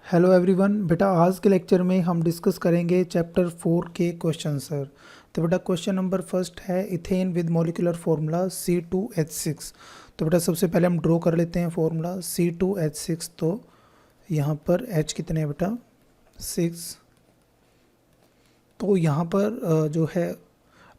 Hello everyone. बेटा आज के लेक्चर में हम डिस्कस करेंगे चैप्टर 4 के क्वेश्चन सर। तो बेटा क्वेश्चन नंबर फर्स्ट है ethane with molecular formula C2H6। तो बेटा सबसे पहले हम ड्रॉ कर लेते हैं फार्मूला C2H6। तो यहाँ पर H कितने हैं बेटा 6। तो यहाँ पर जो है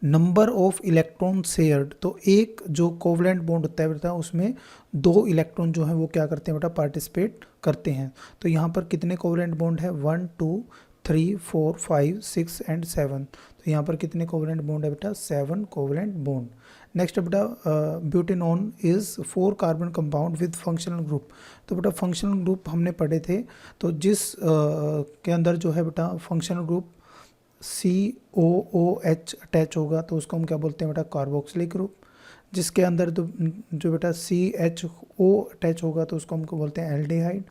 नंबर ऑफ इलेक्ट्रॉन शेयर्ड, तो एक जो कोवलेंट बॉन्ड होता है बेटा उसमें दो इलेक्ट्रॉन जो है वो क्या करते हैं बेटा पार्टिसिपेट करते हैं। तो यहाँ पर कितने कोवलेंट बॉन्ड है 1 2 3 4 5 6 एंड 7। तो यहाँ पर कितने कोवलेंट बॉन्ड है बेटा 7 कोवलेंट बॉन्ड। नेक्स्ट बेटा butanone is 4 carbon compound with functional group. तो बेटा फंक्शनल ग्रुप हमने पढ़े थे, तो जिस के अंदर जो है बेटा फंक्शनल ग्रुप COOH अटैच होगा तो उसको हम क्या बोलते हैं बेटा कार्बोक्सिलिक ग्रुप। जिसके अंदर जो बेटा CHO अटैच होगा तो उसको हमको बोलते हैं एल्डिहाइड।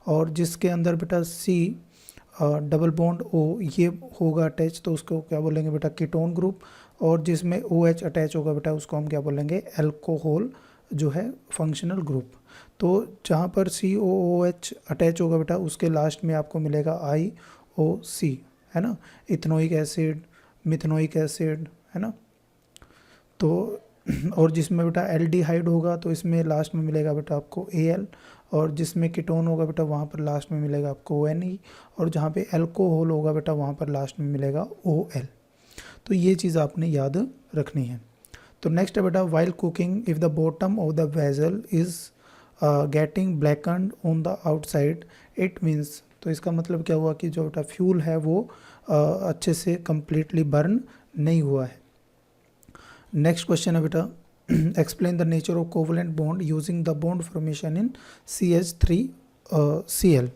और जिसके अंदर बेटा C डबल बॉन्ड O ये होगा अटैच तो उसको क्या बोलेंगे बेटा कीटोन ग्रुप। और जिसमें OH अटैच होगा बेटा उसको हम क्या बोलेंगे अल्कोहल जो है फंक्शनल ग्रुप। तो जहाँ पर COOH अटैच होगा बेटा उसके लास्ट में आपको मिलेगा IOC, है ना, इथेनोइक एसिड, मिथेनोइक एसिड, है ना। तो और जिसमें बेटा एल्डिहाइड होगा तो इसमें लास्ट में मिलेगा बेटा आपको Al। और जिसमें कीटोन होगा बेटा वहाँ पर लास्ट में मिलेगा आपको Ne। और जहाँ पे अल्कोहल होगा बेटा वहाँ पर लास्ट में मिलेगा OL। तो ये चीज़ आपने याद रखनी है। तो नेक्स्ट है बेटा while cooking if the bottom of the vessel is getting blackened on the outside it means. तो इसका मतलब क्या हुआ कि जो बेटा फ्यूल है वो अच्छे से कंप्लीटली बर्न नहीं हुआ है। नेक्स्ट क्वेश्चन है बेटा explain the nature of covalent bond using the bond formation in CH3Cl।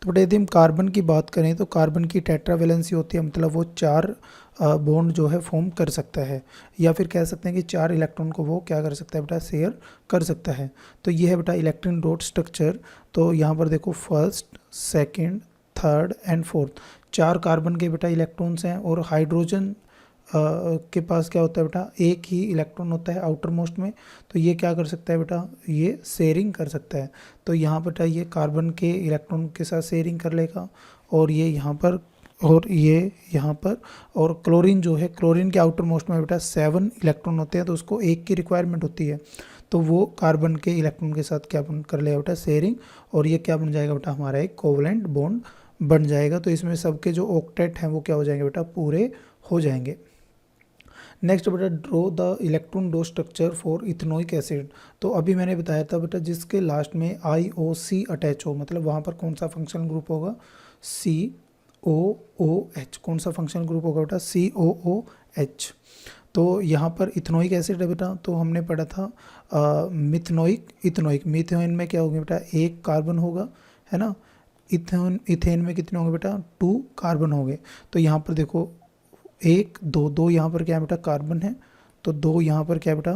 तो बेटा यदि हम कार्बन की बात करें तो कार्बन की टेट्रावेलेंसी होती है, मतलब वो 4 बॉन्ड जो है फॉर्म कर सकता है, या फिर कह सकते हैं कि 4 इलेक्ट्रॉन को वो क्या कर सकता है बेटा शेयर कर सकता है। तो ये है बेटा इलेक्ट्रॉन डॉट स्ट्रक्चर। तो यहाँ पर देखो first second third and fourth 4 carbon के बेटा इलेक्ट्रॉन्स हैं। और हाइड्रोजन के पास क्या होता है बेटा एक ही इलेक्ट्रॉन होता है आउटर मोस्ट में। तो ये क्या कर सकता है बेटा ये शेयरिंग कर सकता है। तो यहाँ बेटा ये कार्बन के इलेक्ट्रॉन के साथ शेयरिंग कर लेगा, और ये यहाँ पर और ये यहाँ पर। और क्लोरीन जो है क्लोरीन के आउटर मोस्ट में बेटा 7 इलेक्ट्रॉन होते हैं तो उसको एक की रिक्वायरमेंट होती है। तो वो कार्बन के इलेक्ट्रॉन के साथ क्या कर लेगा बेटा शेयरिंग, और ये क्या बन जाएगा बेटा हमारा एक कोवलेंट बॉन्ड बन जाएगा। तो इसमें सबके जो ऑक्टेट हैं वो क्या हो जाएंगे बेटा पूरे हो जाएंगे। नेक्स्ट बेटा draw the electron dot structure for ethanoic acid. तो अभी मैंने बताया था बेटा जिसके लास्ट में IOC अटैच हो, मतलब वहाँ पर कौन सा फंक्शनल ग्रुप होगा COOH। कौन सा फंक्शनल ग्रुप होगा बेटा COOH। तो यहाँ पर इथेनोइक एसिड है बेटा, तो हमने पढ़ा था मिथेनोइक इथेनोइक। मिथेन में क्या होगा बेटा एक कार्बन होगा, है ना। इथेन में कितने होंगे बेटा 2 कार्बन होंगे। तो यहाँ पर देखो 1 2 2 यहाँ पर क्या है बेटा कार्बन है, तो 2 यहाँ पर क्या बेटा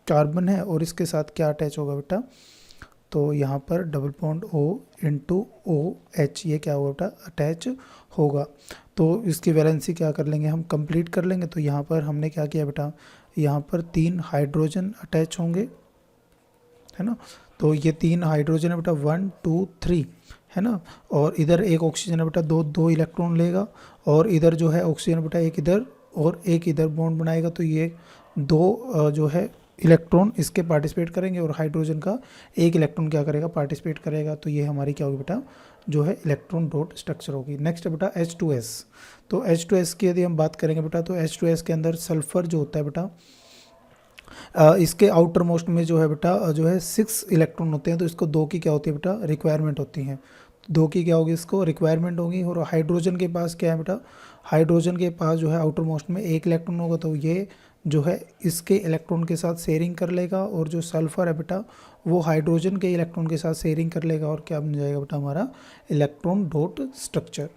कार्बन है, और इसके साथ क्या अटैच होगा बेटा तो यहाँ पर double bond O into OH ये क्या होगा बेटा अटैच होगा। तो इसकी वैलेंसी क्या कर लेंगे हम कंप्लीट कर लेंगे। तो यहाँ पर हमने क्या किया बेटा यहाँ पर 3 हाइड्रोजन अटैच होंगे, है ना। तो ये 3 हाइड्रोजन है बेटा 1 2 3, है ना। और इधर एक ऑक्सीजन है बेटा 2 इलेक्ट्रॉन लेगा, और इधर जो है ऑक्सीजन बेटा एक इधर और एक इधर बॉन्ड बनाएगा। तो ये 2 जो है इलेक्ट्रॉन इसके पार्टिसिपेट करेंगे, और हाइड्रोजन का एक इलेक्ट्रॉन क्या करेगा पार्टिसिपेट करेगा। तो ये हमारी क्या होगी बेटा जो है इलेक्ट्रॉन डॉट स्ट्रक्चर होगी। नेक्स्ट है बेटा H2S। तो H2S की यदि हम बात करेंगे बेटा तो H2S के अंदर सल्फर जो होता है बेटा इसके आउटर मोस्ट में जो है बेटा जो है 6 इलेक्ट्रॉन होते हैं। तो इसको 2 की क्या होती है बेटा रिक्वायरमेंट होती है, 2 की क्या होगी इसको रिक्वायरमेंट होगी। और हाइड्रोजन के पास क्या है बेटा हाइड्रोजन के पास जो है आउटर मोस्ट में 1 इलेक्ट्रॉन होगा, तो ये जो है इसके इलेक्ट्रॉन के साथ शेयरिंग कर लेगा। और जो सल्फर है बेटा वो हाइड्रोजन के इलेक्ट्रॉन के साथ शेयरिंग कर लेगा, और क्या बन जाएगा बेटा हमारा इलेक्ट्रॉन डॉट स्ट्रक्चर।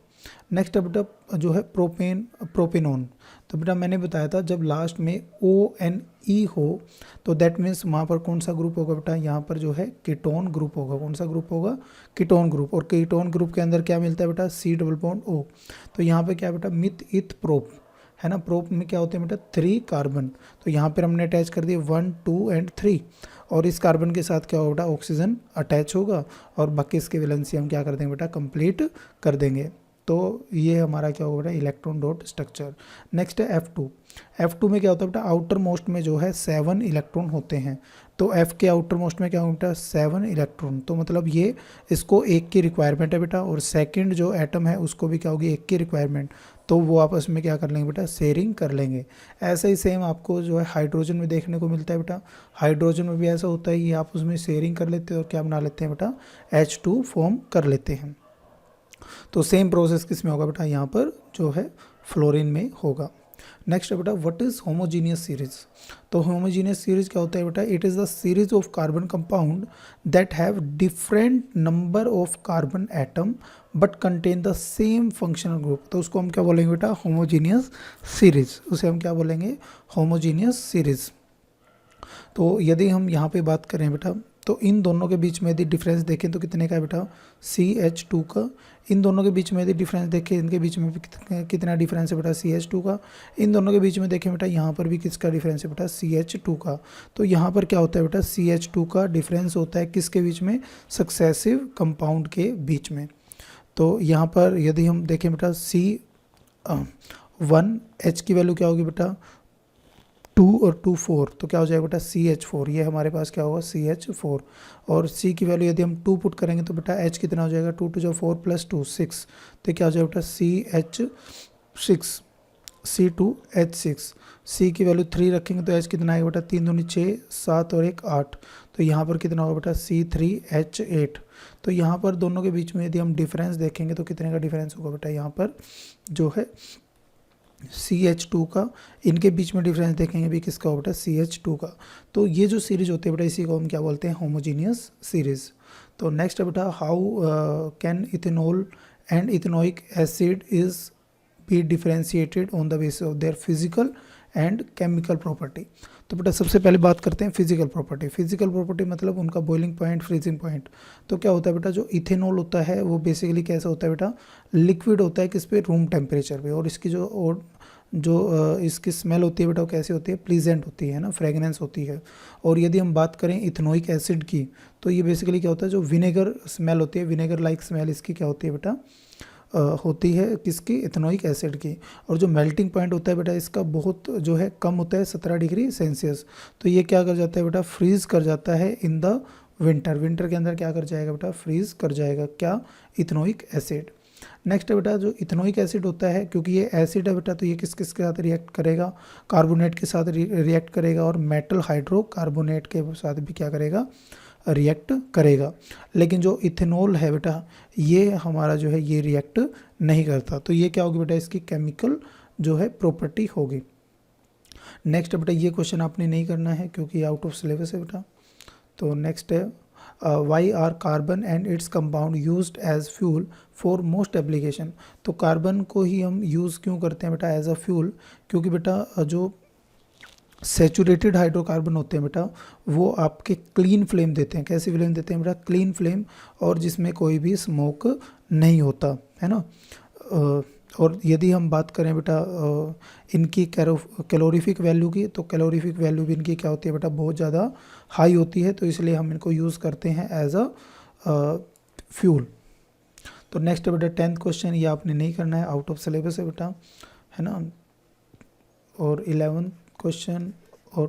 नेक्स्ट है बेटा जो है प्रोपेनॉन। तो बेटा मैंने बताया था जब लास्ट में ONE हो तो दैट मीन्स वहाँ पर कौन सा ग्रुप होगा बेटा यहाँ पर जो है कीटोन ग्रुप होगा। कौन सा ग्रुप होगा कीटोन ग्रुप। और कीटोन ग्रुप के अंदर क्या मिलता है बेटा C डबल बॉन्ड O। तो यहाँ पे क्या बेटा मिथ इथ प्रोप, है ना। प्रोप में क्या होते हैं बेटा 3 कार्बन, तो यहाँ पर हमने अटैच कर दिए 1 2 एंड 3, और इस कार्बन के साथ क्या होगा बेटा ऑक्सीजन अटैच होगा, और बाकी इसके वैलेंसी हम क्या कर देंगे बेटा कंप्लीट कर देंगे। तो ये हमारा क्या होगा बेटा इलेक्ट्रॉन डॉट स्ट्रक्चर। नेक्स्ट है F2। F2 में क्या होता है बेटा आउटर मोस्ट में जो है 7 इलेक्ट्रॉन होते हैं, तो F के आउटर मोस्ट में क्या होगा बेटा 7 इलेक्ट्रॉन, तो मतलब ये इसको 1 की रिक्वायरमेंट है बेटा, और सेकंड जो एटम है उसको भी क्या होगी 1 की रिक्वायरमेंट, तो वो आपस में क्या कर लेंगे बेटा शेयरिंग कर लेंगे। ऐसा ही सेम आपको जो है हाइड्रोजन में देखने को मिलता है बेटा, हाइड्रोजन में भी ऐसा होता है, ये आप उसमें शेयरिंग कर लेते हैं और क्या बना लेते हैं बेटा H2 फॉर्म कर लेते हैं। तो सेम प्रोसेस किस में होगा बेटा यहाँ पर जो है फ्लोरीन में होगा। नेक्स्ट है बेटा व्हाट इज होमोजीनियस सीरीज। तो होमोजीनियस सीरीज क्या होता है बेटा, it is the series of carbon compound that have different number of carbon atom but contain the same functional group, तो उसको हम क्या बोलेंगे बेटा होमोजीनियस सीरीज, उसे हम क्या बोलेंगे होमोजीनियस सीरीज। तो यदि हम यहाँ पे बात करें बेटा तो इन दोनों के बीच में यदि डिफरेंस देखें तो कितने का है बेटा CH2 का, इन दोनों के बीच में यदि डिफरेंस देखें इनके बीच में भी कितना डिफरेंस है बेटा CH2 का, इन दोनों के बीच में देखें बेटा यहाँ पर भी किसका डिफरेंस है बेटा CH2 का। तो यहाँ पर क्या होता है बेटा CH2 का डिफरेंस होता है किसके बीच में सक्सेसिव कंपाउंड के बीच में। तो यहाँ पर यदि हम देखें बेटा C1H की वैल्यू क्या होगी बेटा 2 और 2 4, तो क्या हो जाएगा बेटा CH4, ये हमारे पास क्या होगा CH4, और C की वैल्यू यदि हम 2 पुट करेंगे तो बेटा H कितना हो जाएगा 2 2 जो 4 + 2 6, तो क्या हो जाएगा बेटा CH6 C2H6। C की वैल्यू 3 रखेंगे तो H कितना आएगा बेटा 3 दूनी 6 7 और 1 8, तो यहाँ पर कितना होगा बेटा C3H8। तो यहाँ पर दोनों के बीच में यदि हम डिफरेंस देखेंगे तो कितने का डिफरेंस होगा बेटा यहाँ पर जो है CH2 का, इनके बीच में डिफरेंस देखेंगे भी किसका होगा बेटा CH2 का। तो ये जो सीरीज होती है बेटा इसी को हम क्या बोलते हैं होमोजीनियस सीरीज। तो नेक्स्ट है बेटा how can ethanol and ethanoic acid is B differentiated on the basis of their physical and chemical property. तो बेटा सबसे पहले बात करते हैं फिजिकल प्रॉपर्टी। फिजिकल प्रॉपर्टी मतलब उनका बॉइलिंग पॉइंट फ्रीजिंग पॉइंट। तो क्या होता है बेटा जो इथेनॉल होता है वो बेसिकली कैसा होता है बेटा लिक्विड होता है किस पे रूम टेम्परेचर पे, और इसकी जो इसकी स्मेल होती है बेटा वो कैसी होती है प्लीजेंट होती है ना, फ्रेगनेंस होती है। और यदि हम बात करें इथेनोइक एसिड की तो ये बेसिकली क्या होता है जो विनेगर स्मेल होती है, विनेगर लाइक स्मेल इसकी क्या होती है बेटा होती है किसकी इथेनोइक एसिड की। और जो मेल्टिंग पॉइंट होता है बेटा इसका बहुत जो है कम होता है 17 डिग्री सेल्सियस। तो ये क्या कर जाता है बेटा फ्रीज कर जाता है इन द विंटर, विंटर के अंदर क्या कर जाएगा बेटा फ्रीज कर जाएगा क्या इथेनोइक एसिड। नेक्स्ट है बेटा जो इथेनोइक एसिड होता है क्योंकि ये एसिड है बेटा तो ये किस किस के साथ रिएक्ट करेगा कार्बोनेट के साथ रिएक्ट करेगा, और मेटल हाइड्रोकार्बोनेट के साथ भी क्या करेगा रिएक्ट करेगा। लेकिन जो इथेनॉल है बेटा ये हमारा जो है ये रिएक्ट नहीं करता, तो ये क्या होगी बेटा इसकी केमिकल जो है प्रॉपर्टी होगी। नेक्स्ट बेटा ये क्वेश्चन आपने नहीं करना है क्योंकि आउट ऑफ सिलेबस है बेटा। तो नेक्स्ट है why are carbon and its compound used as fuel for most application. तो कार्बन को ही हम यूज़ क्यों करते हैं बेटा एज अ फ्यूल, क्योंकि बेटा जो सेचुरेटेड हाइड्रोकार्बन होते हैं बेटा वो आपके क्लीन फ्लेम देते हैं। कैसी फ्लेम देते हैं बेटा क्लीन फ्लेम, और जिसमें कोई भी स्मोक नहीं होता है ना। और यदि हम बात करें बेटा इनकी कैलोरीफिक वैल्यू की, तो कैलोरीफिक वैल्यू भी इनकी क्या होती है बेटा बहुत ज़्यादा हाई होती है, तो इसलिए हम इनको यूज़ करते हैं एज अ फ्यूल। तो नेक्स्ट बेटा 10th क्वेश्चन, ये आपने नहीं करना है, आउट ऑफ सिलेबस है बेटा, है ना। और 11th क्वेश्चन और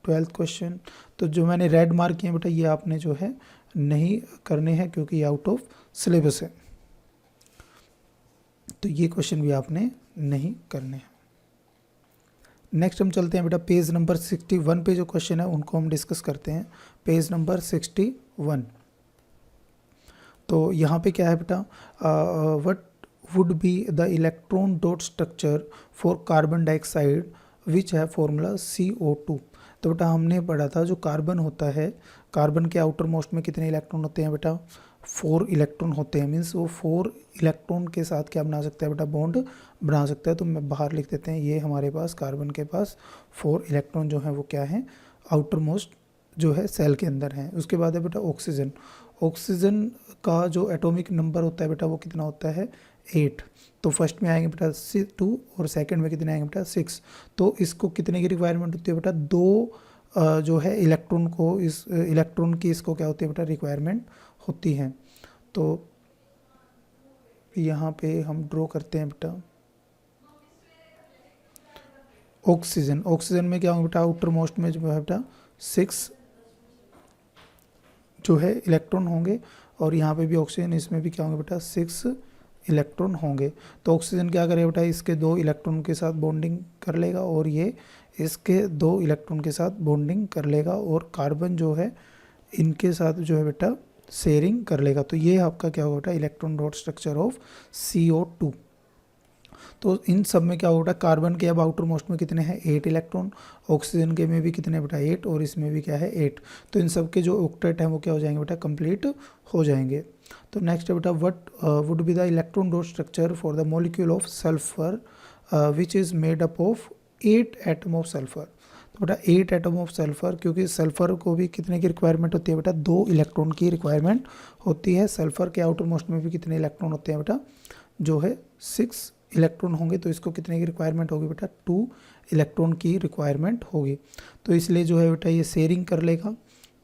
12th क्वेश्चन, तो जो मैंने रेड मार्क किए बेटा ये आपने जो है नहीं करने हैं क्योंकि ये आउट ऑफ सिलेबस है, तो ये क्वेश्चन भी आपने नहीं करने हैं। नेक्स्ट हम चलते हैं बेटा पेज नंबर 61 पे जो क्वेश्चन है उनको हम डिस्कस करते हैं। Page number 61। तो यहाँ पे क्या है बेटा what would be the electron dot structure for carbon dioxide which है फॉर्मूला CO2। तो बेटा हमने पढ़ा था जो कार्बन होता है, कार्बन के आउटर मोस्ट में कितने इलेक्ट्रॉन होते हैं बेटा 4 इलेक्ट्रॉन होते हैं, मीन्स वो 4 इलेक्ट्रॉन के साथ क्या बना सकता है बेटा बॉन्ड बना सकता है। तो मैं बाहर लिख देते हैं ये हमारे पास कार्बन के पास 4 इलेक्ट्रॉन जो है वो क्या है आउटर मोस्ट जो है सेल के अंदर है। उसके बाद है बेटा ऑक्सीजन। ऑक्सीजन का जो एटॉमिक नंबर होता है बेटा वो कितना होता है 8। तो फर्स्ट में आएंगे बेटा 2 और सेकंड में कितने आएंगे बेटा 6। तो इसको कितने की रिक्वायरमेंट होती है बेटा 2 जो है इलेक्ट्रॉन को, इस इलेक्ट्रॉन की इसको क्या होती है बेटा रिक्वायरमेंट होती है। तो यहाँ पे हम ड्रॉ करते हैं बेटा ऑक्सीजन। ऑक्सीजन में क्या होगा बेटा आउटर मोस्ट में जो है बेटा 6 जो है इलेक्ट्रॉन होंगे, और यहाँ पे भी ऑक्सीजन, इसमें भी क्या होंगे बेटा 6 इलेक्ट्रॉन होंगे। तो ऑक्सीजन क्या करेगा बेटा इसके 2 इलेक्ट्रॉन के साथ बॉन्डिंग कर लेगा और ये इसके 2 इलेक्ट्रॉन के साथ बॉन्डिंग कर लेगा, और कार्बन जो है इनके साथ जो है बेटा शेयरिंग कर लेगा। तो ये आपका क्या होगा बेटा electron dot structure of CO2। तो इन सब में क्या होगा कार्बन के अब आउटर मोस्ट में कितने हैं 8 इलेक्ट्रॉन, ऑक्सीजन के में भी कितने बेटा 8, और इसमें भी क्या है 8। तो इन सब के जो ऑक्टेट हैं वो क्या हो जाएंगे बेटा कंप्लीट हो जाएंगे। तो नेक्स्ट है बेटा what would be the electron dot structure for the molecule of sulphur which is made up of 8 atom of sulphur. तो बेटा 8 एटम ऑफ सल्फर, क्योंकि सल्फर को भी कितने की रिक्वायरमेंट होती है बेटा 2 इलेक्ट्रॉन की रिक्वायरमेंट होती है। सल्फर के आउटर मोस्ट में भी कितने इलेक्ट्रॉन होते हैं बेटा जो है 6 इलेक्ट्रॉन होंगे। तो इसको कितने की रिक्वायरमेंट होगी बेटा 2 इलेक्ट्रॉन की रिक्वायरमेंट होगी। तो इसलिए जो है बेटा ये शेयरिंग कर लेगा।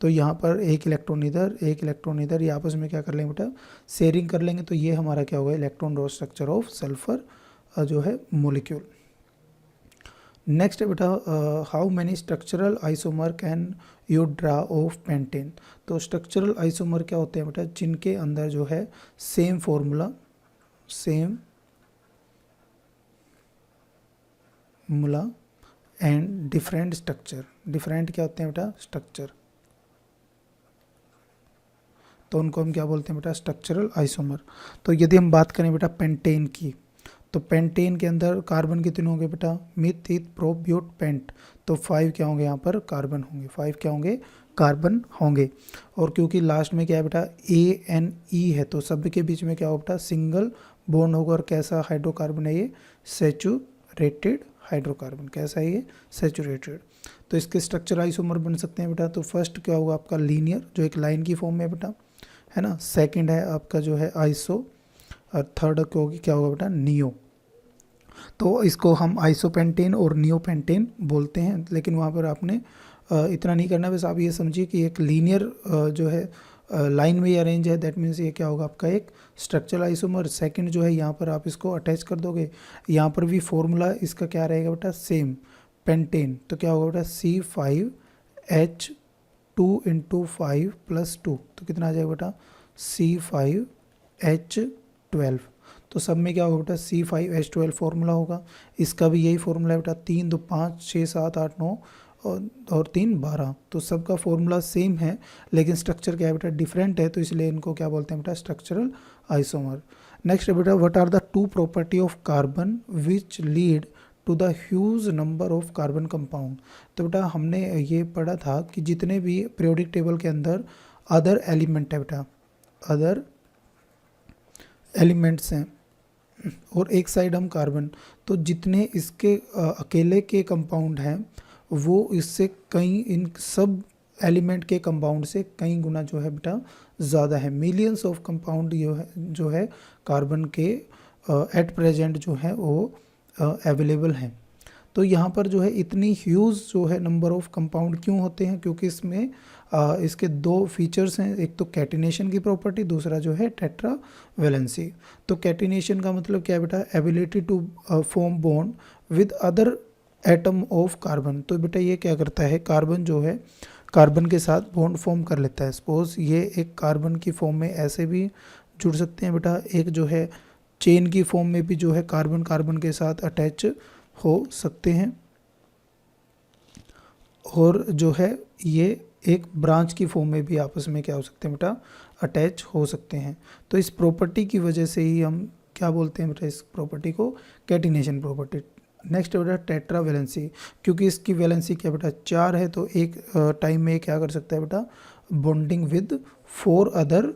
तो यहाँ पर 1 इलेक्ट्रॉन इधर 1 इलेक्ट्रॉन इधर, ये आपस में क्या कर लेंगे बेटा शेयरिंग कर लेंगे। तो ये हमारा क्या होगा electron dot structure of sulphur जो है मोलिक्यूल। नेक्स्ट है बेटा how many structural isomer can you draw of pentane. तो स्ट्रक्चरल आइसोमर क्या होते हैं बेटा जिनके अंदर जो है same formula and different structure. Different क्या होते हैं बेटा स्ट्रक्चर, तो उनको हम क्या बोलते हैं बेटा स्ट्रक्चरल आइसोमर। तो यदि हम बात करें बेटा पेंटेन की, तो पेंटेन के अंदर कार्बन कितने होंगे बेटा मिथ ईथ प्रोप ब्यूट पेंट। तो 5 क्या होंगे यहाँ पर कार्बन होंगे, 5 क्या होंगे कार्बन होंगे। और क्योंकि लास्ट में क्या है बेटा ANE है, तो सब के बीच में क्या होगा बेटा सिंगल बॉन्ड होगा। और कैसा हाइड्रोकार्बन है ये सैचुरेटेड हाइड्रोकार्बन। कैसा है ये सैचुरेटेड। तो इसके स्ट्रक्चर आइसोमर बन सकते हैं बेटा। तो फर्स्ट क्या होगा आपका लीनियर जो एक लाइन की फॉर्म में बेटा है ना। सेकंड है आपका जो है आइसो, और थर्ड क्या होगा बेटा नियो। तो इसको हम आइसोपेंटेन और नियोपेंटेन बोलते हैं। लेकिन वहाँ पर आपने इतना नहीं करना, बस आप ये समझिए कि एक लीनियर जो है लाइन में अरेंज है, दैट मीन्स ये क्या होगा आपका एक स्ट्रक्चरल आइसोमर। सेकंड जो है यहाँ पर आप इसको अटैच कर दोगे, यहाँ पर भी फॉर्मूला इसका क्या रहेगा बेटा सेम पेंटेन। तो क्या होगा बेटा C5H2 × 5 + 2, तो कितना आ जाएगा बेटा C5H12। तो सब में क्या होगा बेटा C5H12 फॉर्मूला होगा। इसका भी यही फॉर्मूला है बेटा 3 2 5 6 7 8 9 और 3 12। तो सबका फॉर्मूला सेम है, लेकिन स्ट्रक्चर क्या है बेटा डिफरेंट है। तो इसलिए इनको क्या बोलते हैं बेटा स्ट्रक्चरल आइसोमर। नेक्स्ट है बेटा what are the 2 property of carbon which lead to the huge number of carbon compound. तो बेटा हमने ये पढ़ा था कि जितने भी पीरियोडिक टेबल के अंदर अदर एलिमेंट है बेटा, अदर एलिमेंट्स हैं और एक साइड हम कार्बन, तो जितने इसके अकेले के कंपाउंड हैं वो इससे कई, इन सब एलिमेंट के कंपाउंड से कई गुना जो है बेटा ज़्यादा है। मिलियंस ऑफ कंपाउंड जो है कार्बन के एट प्रेजेंट जो है वो अवेलेबल हैं। तो यहाँ पर जो है इतनी ह्यूज जो है नंबर ऑफ कंपाउंड क्यों होते हैं, क्योंकि इसमें इसके 2 फीचर्स हैं, एक तो कैटिनेशन की प्रॉपर्टी, दूसरा जो है टेट्रा वैलेंसी। तो कैटिनेशन का मतलब क्या है बेटा ability to form bond with other atom of carbon. तो बेटा ये क्या करता है कार्बन जो है कार्बन के साथ बॉन्ड फॉर्म कर लेता है। सपोज ये एक कार्बन की फॉर्म में ऐसे भी जुड़ सकते हैं बेटा, एक जो है चेन की फॉर्म में भी जो है कार्बन कार्बन के साथ अटैच हो सकते हैं, और जो है ये एक ब्रांच की फॉर्म में भी आपस में क्या हो सकते हैं बेटा अटैच हो सकते हैं। तो इस प्रॉपर्टी की वजह से ही हम क्या बोलते हैं बेटा इस प्रॉपर्टी को कैटिनेशन प्रॉपर्टी। नेक्स्ट बेटा टेट्रा वैलेंसी, क्योंकि इसकी वैलेंसी क्या बेटा 4 है, तो एक टाइम में क्या कर सकता है बेटा बॉन्डिंग विद 4 अदर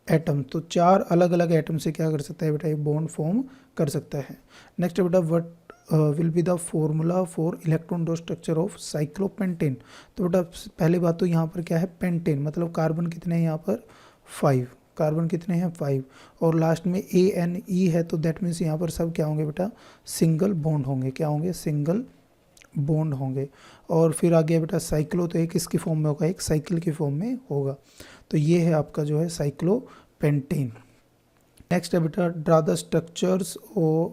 एटम। तो 4 अलग अलग एटम से क्या कर सकता है बेटा ये बॉन्ड फॉर्म कर सकता है। नेक्स्ट बेटा what will be the formula for electron dot structure of cyclopentane. तो बेटा पहली बात तो यहाँ पर क्या है पेंटेन, मतलब कार्बन कितने हैं यहाँ पर 5, कार्बन कितने हैं 5, और लास्ट में ANE है तो दैट मीन्स यहाँ पर सब क्या होंगे बेटा, सिंगल बॉन्ड होंगे, क्या होंगे, सिंगल बॉन्ड होंगे। और फिर आ गया बेटा साइक्लो, तो एक इसकी फॉर्म में होगा, एक साइकिल की फॉर्म में होगा। तो ये है आपका जो है साइक्लोपेंटेन। नेक्स्ट है बेटा draw the structures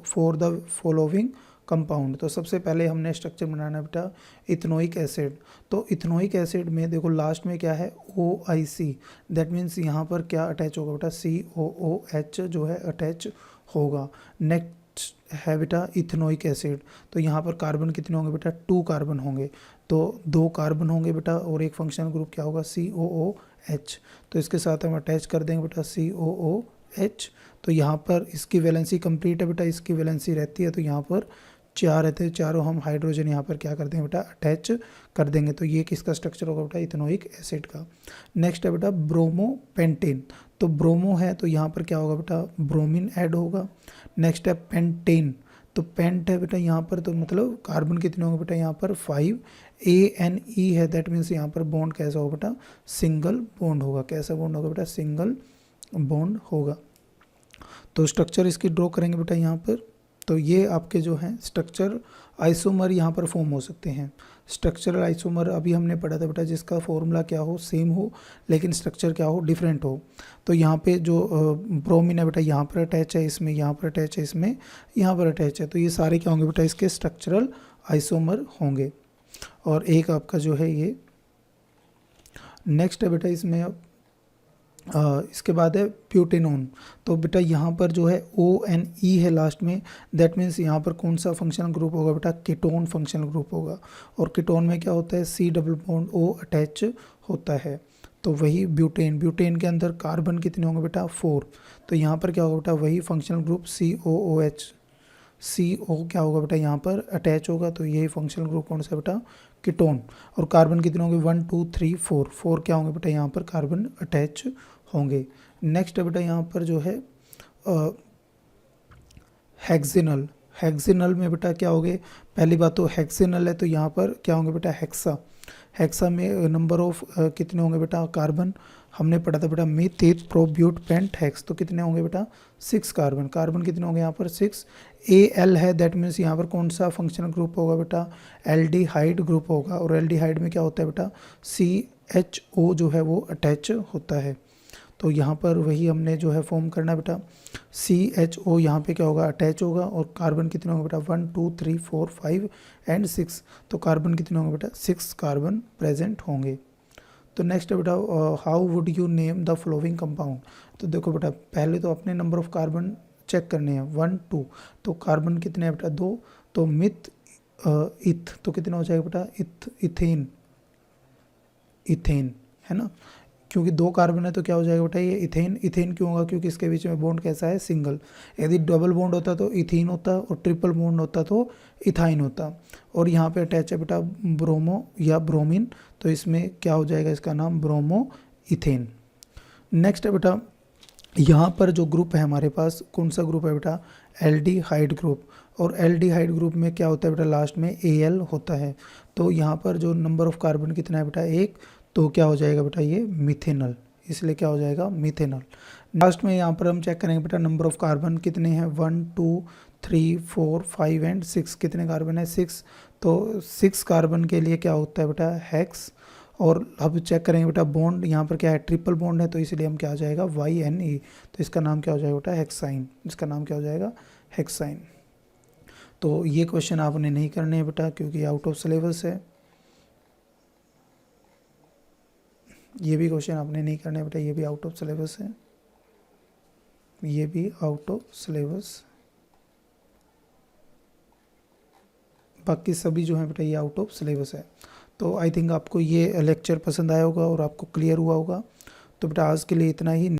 for the following compound. तो सबसे पहले हमने स्ट्रक्चर बनाना है बेटा इथेनोइक एसिड। तो इथेनोइक एसिड में देखो लास्ट में क्या है, OIC, दैट मीन्स यहाँ पर क्या अटैच होगा बेटा, COOH जो है अटैच होगा। नेक्स्ट है बेटा इथेनोइक एसिड, तो यहाँ पर कार्बन कितने होंगे बेटा, 2 कार्बन होंगे, तो 2 कार्बन होंगे बेटा, और एक फंक्शनल ग्रुप क्या होगा, COOH। तो इसके साथ हम अटैच कर देंगे बेटा COOH। तो यहाँ पर इसकी वैलेंसी कंप्लीट है बेटा, इसकी वैलेंसी रहती है, तो यहाँ पर 4 रहते हैं, चारों हम हाइड्रोजन यहाँ पर क्या कर देंगे बेटा, अटैच कर देंगे। तो ये किसका स्ट्रक्चर होगा बेटा, इथेनोइक एसिड का। नेक्स्ट है बेटा ब्रोमोपेंटेन, तो ब्रोमो है तो यहाँ पर क्या होगा बेटा, ब्रोमीन ऐड होगा। नेक्स्ट है पेंटेन, तो पेंट है बेटा यहाँ पर, तो मतलब कार्बन कितने होंगे बेटा, यहाँ पर 5, ANE है दैट मीन्स यहाँ पर बॉन्ड कैसा होगा बेटा, सिंगल बॉन्ड होगा। कैसा बॉन्ड होगा बेटा, सिंगल बॉन्ड होगा। तो स्ट्रक्चर इसकी ड्रॉ करेंगे बेटा यहाँ पर। तो ये आपके जो हैं स्ट्रक्चर आइसोमर यहाँ पर फॉर्म हो सकते हैं। स्ट्रक्चरल आइसोमर अभी हमने पढ़ा था बेटा, जिसका फॉर्मूला क्या हो, सेम हो, लेकिन स्ट्रक्चर क्या हो, डिफरेंट हो। तो यहाँ पे जो ब्रोमीन है बेटा यहाँ पर अटैच है, इसमें यहाँ पर अटैच है, इसमें यहाँ पर अटैच है, तो ये सारे क्या होंगे बेटा, इसके स्ट्रक्चरल आइसोमर होंगे। और एक आपका जो है ये नेक्स्ट है बेटा, इसमें इसके बाद है ब्यूटेनॉन। तो बेटा यहाँ पर जो है ONE है लास्ट में, दैट मीन्स यहाँ पर कौन सा फंक्शनल ग्रुप होगा बेटा, कीटोन फंक्शनल ग्रुप होगा। और कीटोन में क्या होता है, C double bond O attach होता है, तो वही ब्यूटेन। ब्यूटेन के अंदर कार्बन कितने होंगे बेटा, 4, तो यहाँ पर क्या होगा बेटा, वही फंक्शनल ग्रुप COOH, CO क्या होगा बेटा, यहाँ पर अटैच होगा, तो यही फंक्शनल ग्रुप कौन सा बेटा, कीटोन। और कार्बन कितने होंगे, 1 2 3 4 क्या होंगे बेटा, यहाँ पर कार्बन अटैच होंगे। नेक्स्ट है बेटा यहाँ पर जो है हेक्सेनल। हेक्सेनल में बेटा क्या होंगे, पहली बात तो हेक्सेनल है तो यहाँ पर क्या होंगे बेटा, हेक्सा। हेक्सा में नंबर ऑफ कितने होंगे बेटा, कार्बन हमने पढ़ा था बेटा, मीथ प्रोब्यूट पेंट हेक्स, तो कितने होंगे बेटा, 6 कार्बन। कार्बन कितने होंगे यहाँ पर 6। AL है दैट मीन्स यहाँ पर कौन सा फंक्शनल ग्रुप होगा बेटा, एल्डिहाइड ग्रुप होगा। और एल्डिहाइड में क्या होता है बेटा, CHO जो है वो अटैच होता है। तो यहाँ पर वही हमने जो है फॉर्म करना बेटा, CHO यहाँ पे क्या होगा, अटैच होगा। और कार्बन कितने होंगे बेटा, 1 2 3 4 5 एंड 6, तो कार्बन कितने होंगे बेटा, 6 कार्बन प्रेजेंट होंगे। तो नेक्स्ट है बेटा how would you name the following compound. तो देखो बेटा पहले तो अपने नंबर ऑफ कार्बन चेक करने हैं, 1 2, तो कार्बन कितने हैं बेटा, 2, तो मिथ इथ, तो कितना हो जाएगा बेटा, इथेन, इथेन है ना, क्योंकि 2 कार्बन है तो क्या हो जाएगा बेटा, ये इथेन। इथेन क्यों होगा, क्योंकि इसके बीच में बॉन्ड कैसा है, सिंगल। यदि डबल बॉन्ड होता तो इथीन होता, और ट्रिपल बॉन्ड होता तो इथाइन होता। और यहाँ पे अटैच है बेटा ब्रोमो या ब्रोमीन, तो इसमें क्या हो जाएगा, इसका नाम ब्रोमो इथेन। नेक्स्ट है बेटा यहाँ पर जो ग्रुप है हमारे पास, कौन सा ग्रुप है बेटा, एल्डिहाइड ग्रुप। और एल्डिहाइड ग्रुप में क्या होता है बेटा, लास्ट में AL होता है। तो यहाँ पर जो नंबर ऑफ कार्बन कितना है बेटा, 1, तो क्या हो जाएगा बेटा, ये मिथेनल, इसलिए क्या हो जाएगा, मिथेनल। लास्ट में यहाँ पर हम चेक करेंगे बेटा नंबर ऑफ कार्बन कितने हैं, 1 2 3 4 5 एंड 6, कितने कार्बन है, 6। तो 6 कार्बन के लिए क्या होता है बेटा, हेक्स। और अब चेक करेंगे बेटा बॉन्ड, यहाँ पर क्या है, ट्रिपल बॉन्ड है, तो इसलिए हम क्या हो जाएगा, YNE, तो इसका नाम क्या हो जाएगा बेटा, हेक्साइन, इसका नाम क्या हो जाएगा, हेक्साइन। तो ये क्वेश्चन आपने नहीं करने हैं बेटा, क्योंकि आउट ऑफ सिलेबस है। ये भी क्वेश्चन आपने नहीं करने बेटा, ये भी आउट ऑफ सिलेबस है, ये भी आउट ऑफ सिलेबस। बाकी सभी जो है बेटा ये आउट ऑफ सिलेबस है। तो आई थिंक आपको ये लेक्चर पसंद आया होगा और आपको क्लियर हुआ होगा। तो बेटा आज के लिए इतना ही।